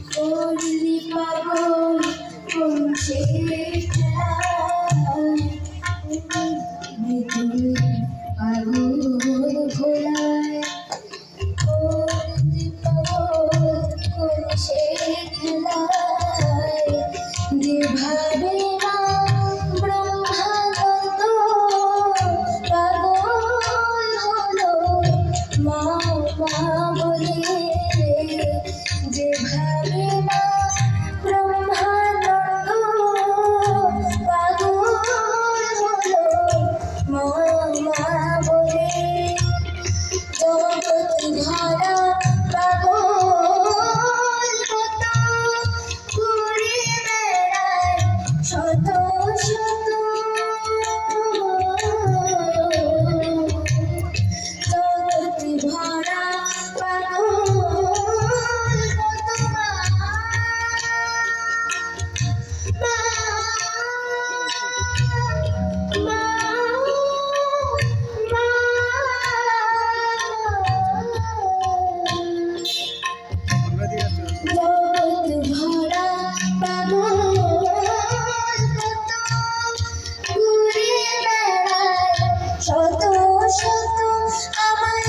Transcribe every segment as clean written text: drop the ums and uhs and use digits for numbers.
করলি পাগল কোন সে পাগল ভোলায় করলি পাগল কোন সে খেলায় যেভাবে ব্রহ্মানন্দ পাগল হলো মা বলে যেভাবে ব্রহ্মানন্দ পাগল হলো মা বলে জগৎ ভরা পাগল কত ঘুরে বেড়ায় শত শত জগৎ ভরা পাগল কত জগৎ ভরা পাগল কত ঘুরে বেড়ায় শত শত আমার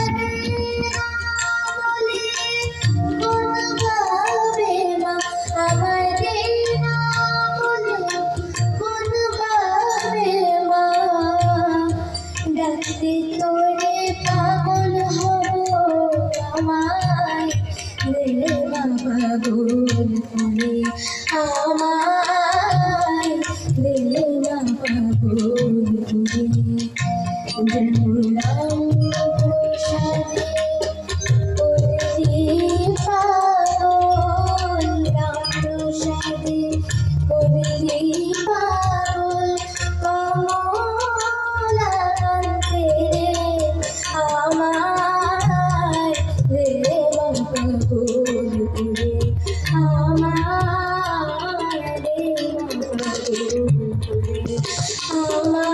বলে কোন গাবে মা আমার বলে কোন গাবে মা ডাকতে তোরে পাগল হব আমায় রে বাবা গোল করে আমায় রে বাবা গোল করে জন্মাম প্রসাদে করলি পাগল রাম প্রসাদে করলি পাগল কমলাকান্তে আমায় রে বাবা গোল করে আমায় রে বাবা গোল করে আমায়